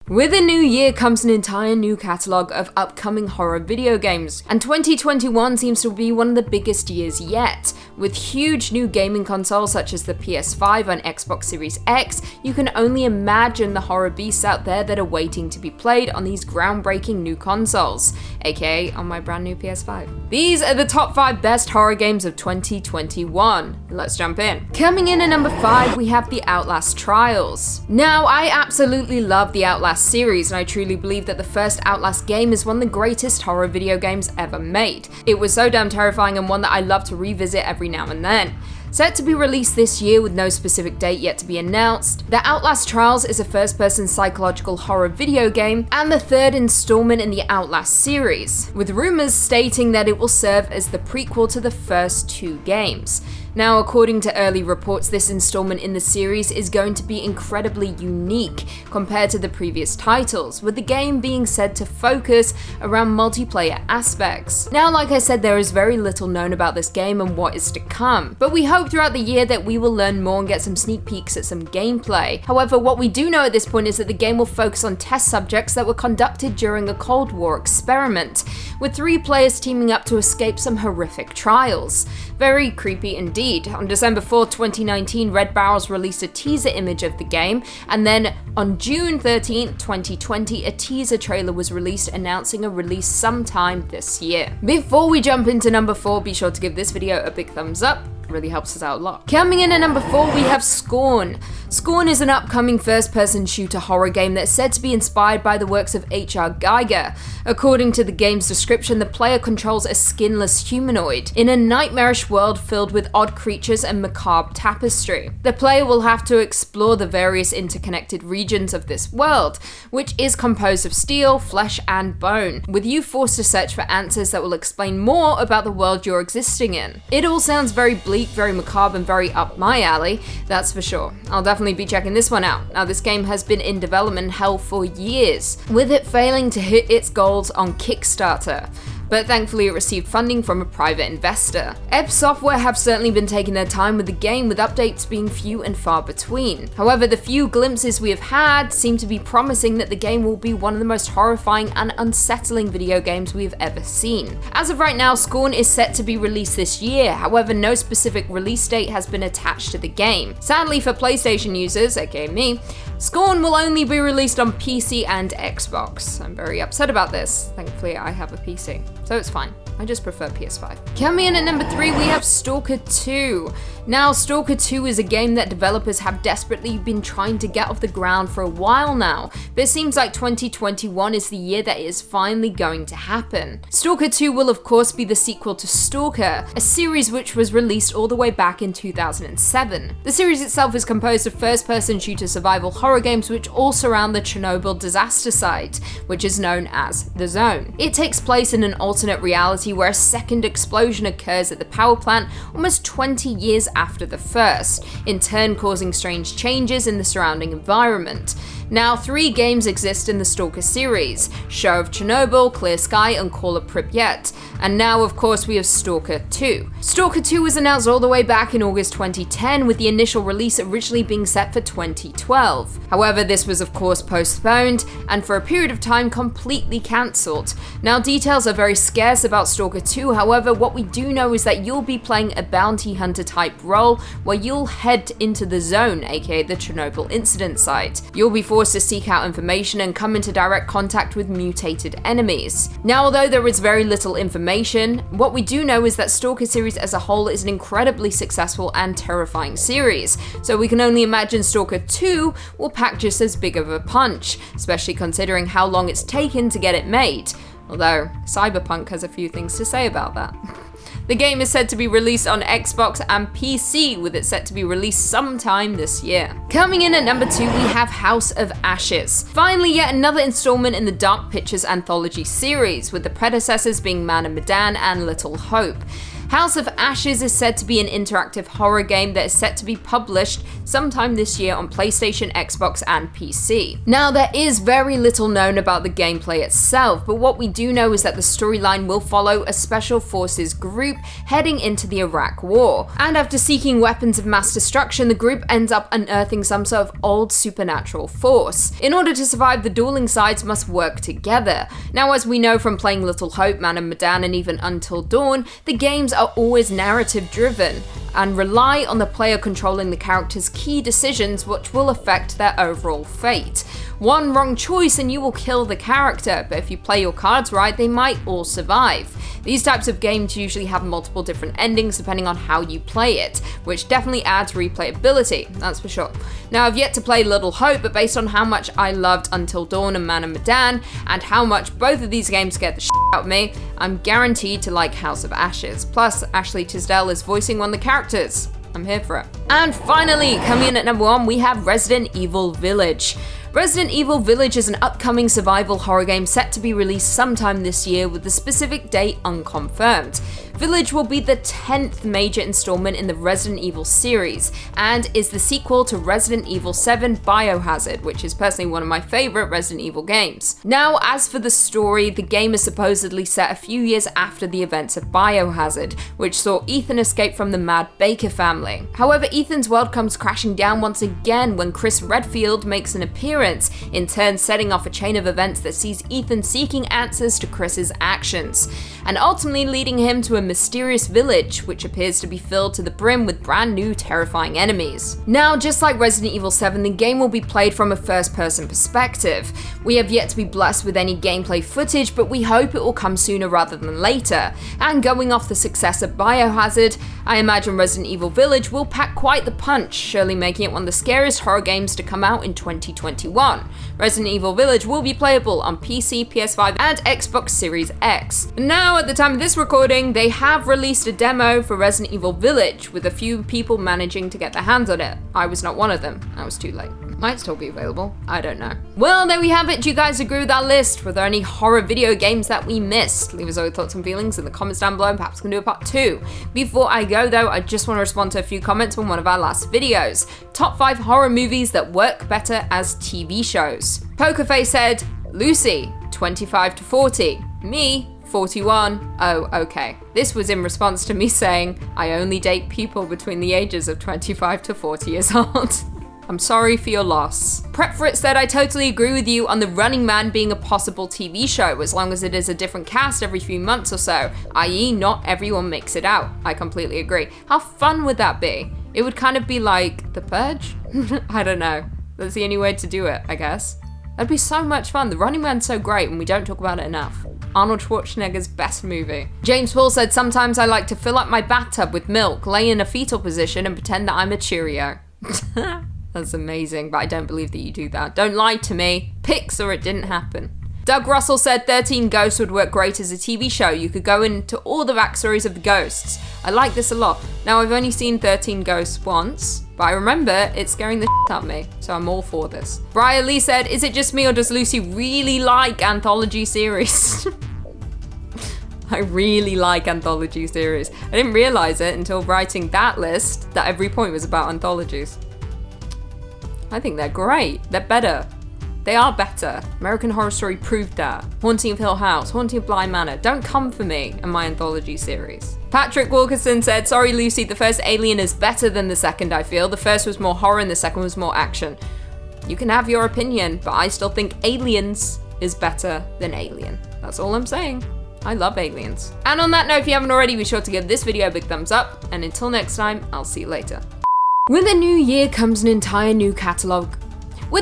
With a new year comes an entire new catalogue of upcoming horror video games, and 2021 seems to be one of the biggest years yet. With huge new gaming consoles such as the PS5 and Xbox Series X, you can only imagine the horror beasts out there that are waiting to be played on these groundbreaking new consoles, aka on my brand new PS5. These are the top 5 best horror games of 2021. Let's jump in. Coming in at number 5, we have the Outlast Trials. Now, I absolutely love the Outlast series, and I truly believe that the first Outlast game is one of the greatest horror video games ever made. It was so damn terrifying and one that I love to revisit every now and then. Set to be released this year with no specific date yet to be announced, The Outlast Trials is a first-person psychological horror video game and the third installment in the Outlast series, with rumors stating that it will serve as the prequel to the first 2 games. Now, according to early reports, this installment in the series is going to be incredibly unique compared to the previous titles, with the game being said to focus around multiplayer aspects. Now, like I said, there is very little known about this game and what is to come, but we hope throughout the year that we will learn more and get some sneak peeks at some gameplay. However, what we do know at this point is that the game will focus on test subjects that were conducted during a Cold War experiment, with 3 players teaming up to escape some horrific trials. Very creepy indeed. On December 4, 2019, Red Barrels released a teaser image of the game, and then on June 13, 2020, a teaser trailer was released announcing a release sometime this year. Before we jump into number 4, be sure to give this video a big thumbs up. Really helps us out a lot. Coming in at number 4, we have Scorn. Scorn is an upcoming first-person shooter horror game that's said to be inspired by the works of H.R. Giger. According to the game's description, the player controls a skinless humanoid in a nightmarish world filled with odd creatures and macabre tapestry. The player will have to explore the various interconnected regions of this world, which is composed of steel, flesh, and bone, with you forced to search for answers that will explain more about the world you're existing in. It all sounds very bleak, very macabre, and very up my alley, that's for sure. I'll definitely be checking this one out. Now, this game has been in development hell for years, with it failing to hit its goals on Kickstarter, but thankfully it received funding from a private investor. Ebb Software have certainly been taking their time with the game, with updates being few and far between. However, the few glimpses we have had seem to be promising that the game will be one of the most horrifying and unsettling video games we have ever seen. As of right now, Scorn is set to be released this year, however no specific release date has been attached to the game. Sadly for PlayStation users, aka me, Scorn will only be released on PC and Xbox. I'm very upset about this. Thankfully I have a PC, so it's fine. I just prefer PS5. Coming in at number 3, we have Stalker II. Now, Stalker II is a game that developers have desperately been trying to get off the ground for a while now, but it seems like 2021 is the year that it is finally going to happen. Stalker II will of course be the sequel to Stalker, a series which was released all the way back in 2007. The series itself is composed of first-person shooter survival horror games which all surround the Chernobyl disaster site, which is known as The Zone. It takes place in an alternate reality where a second explosion occurs at the power plant almost 20 years after the first, in turn causing strange changes in the surrounding environment. Now, 3 games exist in the Stalker series: Show of Chernobyl, Clear Sky, and Call of Pripyat. And now, of course, we have Stalker II. Stalker II was announced all the way back in August 2010, with the initial release originally being set for 2012. However, this was of course postponed, and for a period of time completely cancelled. Now, details are very scarce about Stalker II, however, what we do know is that you'll be playing a bounty hunter type role, where you'll head into the zone, aka the Chernobyl incident site. You'll be forced to seek out information and come into direct contact with mutated enemies. Now, although there is very little information, what we do know is that Stalker series as a whole is an incredibly successful and terrifying series, so we can only imagine Stalker 2 will pack just as big of a punch, especially considering how long it's taken to get it made. Although, Cyberpunk has a few things to say about that. The game is said to be released on Xbox and PC, with it set to be released sometime this year. Coming in at number 2, we have House of Ashes. Finally, yet another installment in the Dark Pictures anthology series, with the predecessors being Man of Medan and Little Hope. House of Ashes is said to be an interactive horror game that is set to be published sometime this year on PlayStation, Xbox, and PC. Now, there is very little known about the gameplay itself, but what we do know is that the storyline will follow a special forces group heading into the Iraq War. And after seeking weapons of mass destruction, the group ends up unearthing some sort of old supernatural force. In order to survive, the dueling sides must work together. Now, as we know from playing Little Hope, Man of Medan, and even Until Dawn, the games are always narrative driven and rely on the player controlling the character's key decisions, which will affect their overall fate. One wrong choice and you will kill the character, but if you play your cards right, they might all survive. These types of games usually have multiple different endings depending on how you play it, which definitely adds replayability, that's for sure. Now, I've yet to play Little Hope, but based on how much I loved Until Dawn and Man of Medan, and how much both of these games scared the shit out of me, I'm guaranteed to like House of Ashes. Plus, Ashley Tisdale is voicing one of the characters. I'm here for it. And finally, coming in at number 1, we have Resident Evil Village. Resident Evil Village is an upcoming survival horror game set to be released sometime this year, with the specific date unconfirmed. Village will be the 10th major installment in the Resident Evil series, and is the sequel to Resident Evil 7 Biohazard, which is personally one of my favourite Resident Evil games. Now, as for the story, the game is supposedly set a few years after the events of Biohazard, which saw Ethan escape from the Mad Baker family. However, Ethan's world comes crashing down once again when Chris Redfield makes an appearance, in turn setting off a chain of events that sees Ethan seeking answers to Chris's actions, and ultimately leading him to a mysterious village, which appears to be filled to the brim with brand new terrifying enemies. Now, just like Resident Evil 7, the game will be played from a first-person perspective. We have yet to be blessed with any gameplay footage, but we hope it will come sooner rather than later. And going off the success of Biohazard, I imagine Resident Evil Village will pack quite the punch, surely making it one of the scariest horror games to come out in 2021. Resident Evil Village will be playable on PC, PS5, and Xbox Series X. Now, at the time of this recording, they have released a demo for Resident Evil Village, with a few people managing to get their hands on it. I was not one of them. I was too late. Might still be available. I don't know. Well, there we have it. Do you guys agree with our list? Were there any horror video games that we missed? Leave us all your thoughts and feelings in the comments down below, and perhaps we can do a part 2. Before I go though, I just want to respond to a few comments from one of our last videos. Top 5 horror movies that work better as TV shows. Pokerface said, Lucy, 25 to 40. Me, 41. Oh, okay. This was in response to me saying, I only date people between the ages of 25 to 40 years old. I'm sorry for your loss. Prep for It said, I totally agree with you on the Running Man being a possible TV show, as long as it is a different cast every few months or so, i.e. not everyone makes it out. I completely agree. How fun would that be? It would kind of be like The Purge? I don't know. That's the only way to do it, I guess. That'd be so much fun. The Running Man's so great and we don't talk about it enough. Arnold Schwarzenegger's best movie. James Paul said, sometimes I like to fill up my bathtub with milk, lay in a fetal position and pretend that I'm a Cheerio. That's amazing, but I don't believe that you do that. Don't lie to me. Pics or it didn't happen. Doug Russell said 13 Ghosts would work great as a TV show. You could go into all the backstories of the ghosts. I like this a lot. Now, I've only seen 13 Ghosts once, but I remember it scaring the shit out of me, so I'm all for this. Brian Lee said, is it just me or does Lucy really like anthology series? I really like anthology series. I didn't realize it until writing that list that every point was about anthologies. I think they're great. They're better. They are better. American Horror Story proved that. Haunting of Hill House, Haunting of Bly Manor. Don't come for me and my anthology series. Patrick Wilkerson said, sorry Lucy, the first Alien is better than the second, I feel. The first was more horror and the second was more action. You can have your opinion, but I still think Aliens is better than Alien. That's all I'm saying. I love Aliens. And on that note, if you haven't already, be sure to give this video a big thumbs up. And until next time, I'll see you later. With a new year comes an entire new catalogue. Oh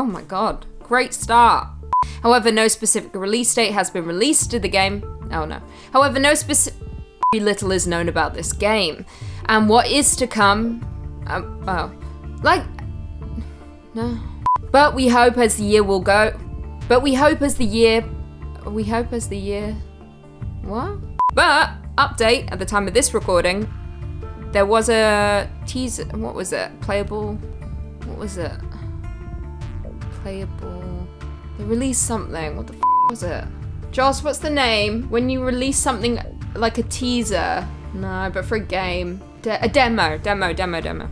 my god, great start. However, no specific release date has been released to the game. Oh no. However, very little is known about this game. And what is to come, no. But we hope as the year will go, what? But, update, at the time of this recording, there was a teaser, what was it? Playable, they released something, what the f was it? Joss, what's the name? When you release something like a teaser. No, but for a game. A demo.